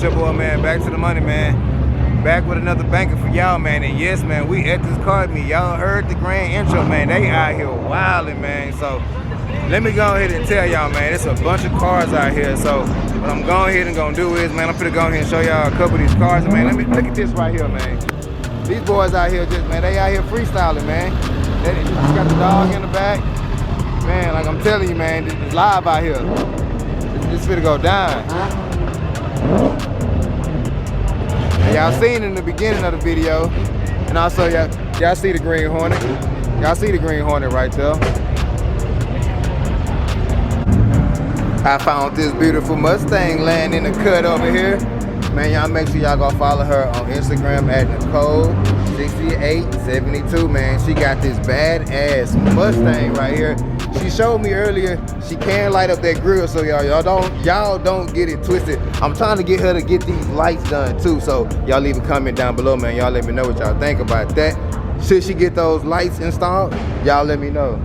your boy, man. Back to the money, man. Back with another banker for y'all, man. And yes, man, we at this car meet. Y'all heard the grand intro, man. They out here wilding, man. So let me go ahead and tell y'all, man, it's a bunch of cars out here. So what I'm going ahead and gonna do is, man, I'm finna go ahead and show y'all a couple of these cars, man. Let me look at this right here, man. These boys out here just, man, they out here freestyling, man. They just got the dog in the back. Man, like I'm telling you, man, it's live out here. This finna go down. And y'all seen in the beginning of the video, and also y'all see the green Hornet. Y'all see the green Hornet right there. I found this beautiful Mustang laying in the cut over here. Man, y'all make sure y'all go follow her on Instagram at Nicole6872, man. She got this badass Mustang right here. She showed me earlier she can light up that grill, so y'all don't get it twisted. I'm trying to get her to get these lights done too, so y'all leave a comment down below, man. Y'all let me know what y'all think about that. Should she get those lights installed? Y'all let me know.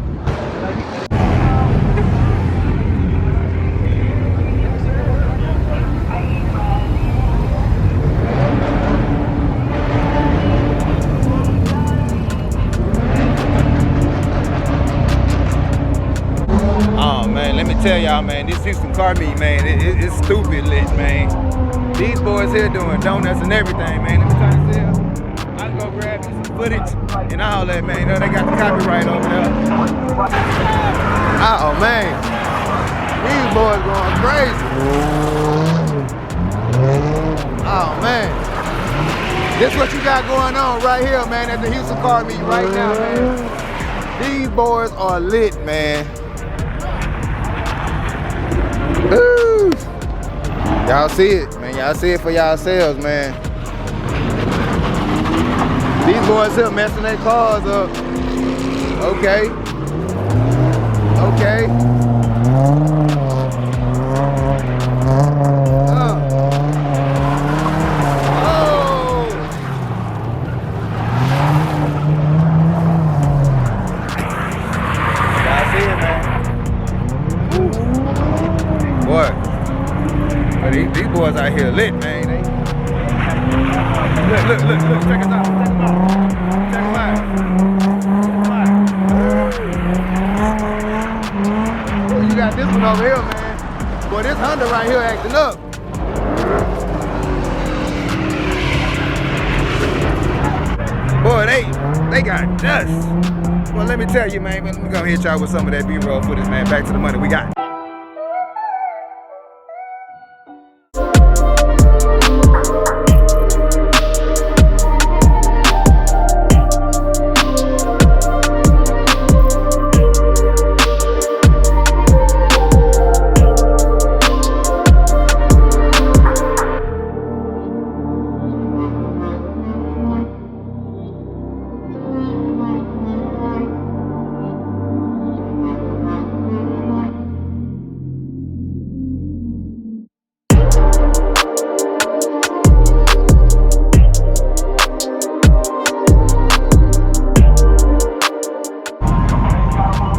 Let me tell y'all, man, this Houston car meet, man, it's stupid lit, man. These boys here doing donuts and everything, man. Let me try to sell. I can go grab some footage and all that, man. They got the copyright over there. Oh, man. These boys going crazy. Oh, man. This what you got going on right here, man, at the Houston car meet right now, man. These boys are lit, man. Y'all see it, man. Y'all see it for yourselves, man. These boys here messing their cars up. Okay. Okay. Oh. Y'all see it, man. Boy. These boys out here lit, man. Look, check us out. Check them out. Oh, you got this one over here, man. Boy, this Honda right here acting up. Boy, they got dust. Well, let me tell you, man, we're gonna hit y'all with some of that B-roll footage, man. Back to the money we got.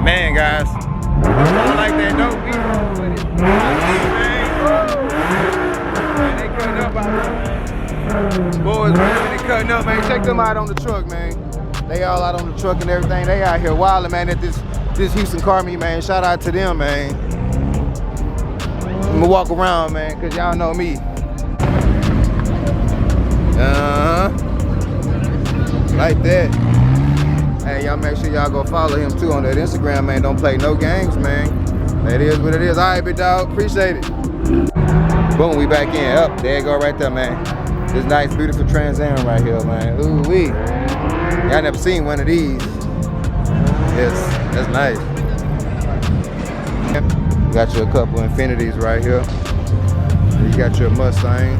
Man, guys, I like that dope beat with it. Man, they cutting up out there. Boys, man, they cutting up, man. Check them out on the truck, man. They all out on the truck and everything. They out here wilding, man, at this Houston car meet, man. Shout out to them, man. I'm gonna walk around, man, cause y'all know me. Like that. Hey, y'all make sure y'all go follow him too on that Instagram, man. Don't play no games, man. That is what it is. All right, big dog. Appreciate it. Boom, we back in. Up, there you go right there, man. This nice, beautiful Trans Am right here, man. Ooh wee. Y'all never seen one of these. Yes, that's nice. Got you a couple Infinities right here. You got your Mustang.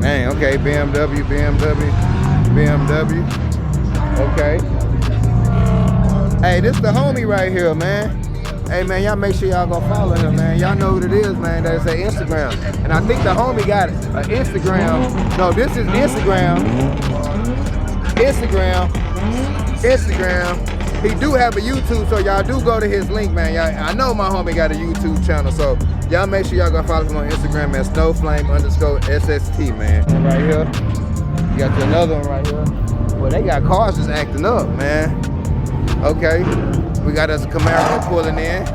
Man, okay, BMW. Okay. Hey, this the homie right here, man. Hey, man, y'all make sure y'all go follow him, man. Y'all know what it is, man. That's an Instagram. And I think the homie got an Instagram. No, this is Instagram. He do have a YouTube, so y'all do go to his link, man. I know my homie got a YouTube channel, so Y'all make sure y'all go follow him on Instagram at snowflame_SST, man. One right here. You got another one right here. Well, they got cars just acting up, man. Okay. We got us a Camaro pulling in.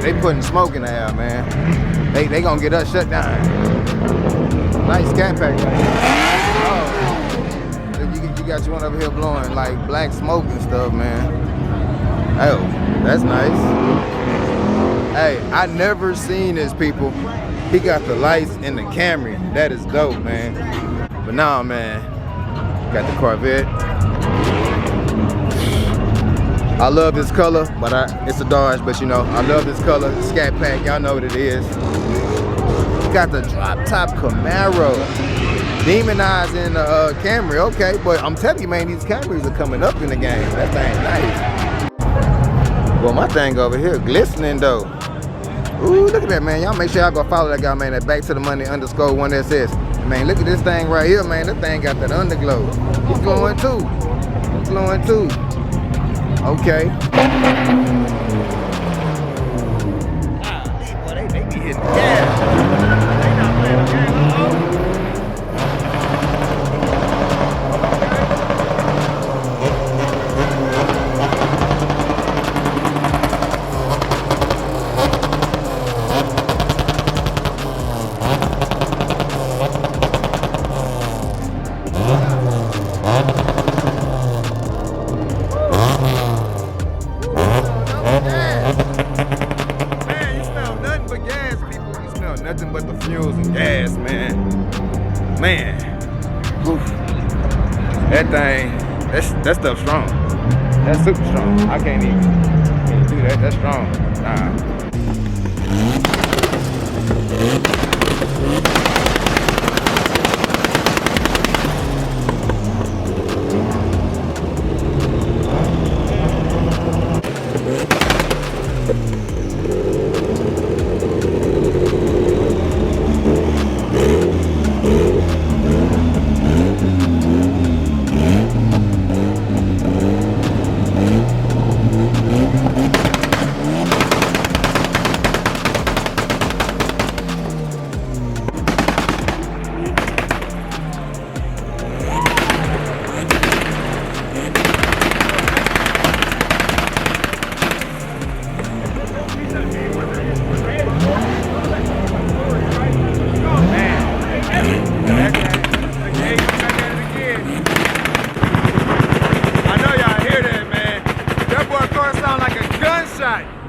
They putting smoke in the air, man. They gonna get us shut down. Nice scat pack right here. Oh. You got you one over here blowing like black smoke and stuff, man. Oh, that's nice. Hey, I never seen this, people. He got the lights in the Camry. That is dope, man. But nah, man. Got the Corvette. I love this color, but it's a Dodge, but you know, I love this color. Scat pack, y'all know what it is. Got the drop top Camaro. Demonizing the Camry, okay, but I'm telling you, man, these Camrys are coming up in the game. That thing nice. Well, my thing over here glistening though. Ooh, look at that, man. Y'all make sure y'all go follow that guy, man, at Baktuthamoney_1SS. Man, look at this thing right here, man. That thing got that underglow. It's glowing too. It's glowing too. Okay. Boy, they be hitting the gas. They not playing the game. Nothing but the fuels and gas, man. Man, oof. That thing, that stuff's strong. That's super strong. I can't even do that. That's strong. Nah.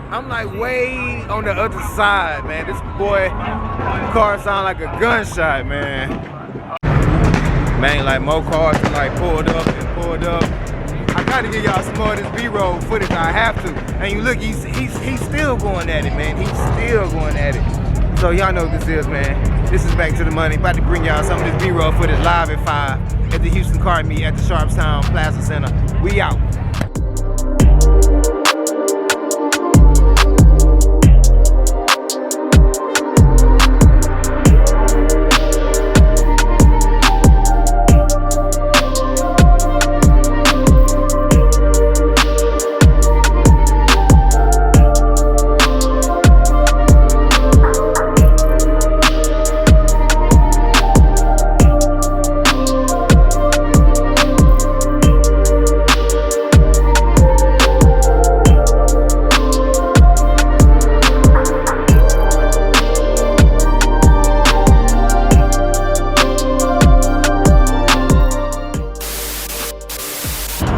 I'm like way on the other side, man. This boy car sound like a gunshot, man. Man, like more cars like pulled up and pulled up. I gotta give y'all some more of this B-roll footage. I have to. And you look, he's still going at it, man. He's still going at it. So y'all know what this is, man. This is Baktuthamoney. About to bring y'all some of this B-roll footage live at 5 at the Houston Car Meet at the Sharpstown Plaza Center. We out.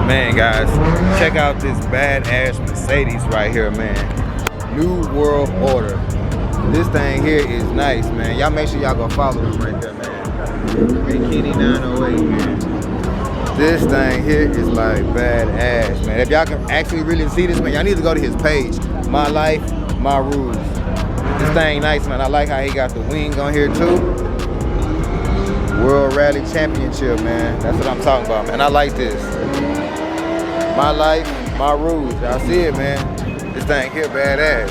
Man, guys, check out this badass Mercedes right here, man. New World Order. This thing here is nice, man. Y'all make sure y'all go follow them right there, man. Kenny 908, man. This thing here is like badass, man. If y'all can actually really see this, man, y'all need to go to his page. My Life, My Rules. This thing nice, man. I like how he got the wing on here too. World Rally Championship, man. That's what I'm talking about, man. I like this. My Life, My Rules. Y'all see it, man. This thing here badass.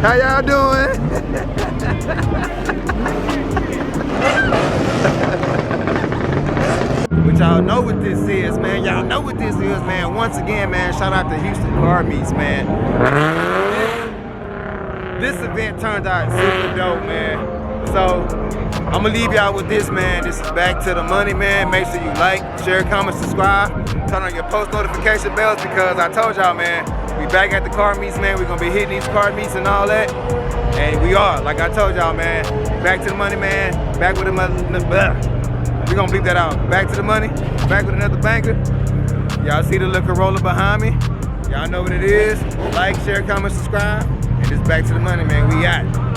How y'all doing? But y'all know what this is, man. Y'all know what this is, man. Once again, man, shout out to Houston Car Meets, man. This event turned out super dope, man. So, I'm gonna leave y'all with this, man. This is Back to the Money, man. Make sure you like, share, comment, subscribe. Turn on your post notification bells because I told y'all, man, we back at the car meets, man. We're gonna be hitting these car meets and all that. And we are, like I told y'all, man. Back to the money, man. Back with the money. We're gonna bleep that out. Back to the money. Back with another banker. Y'all see the little Corolla behind me? Y'all know what it is. Like, share, comment, subscribe. And it's Back to the Money, man. We out.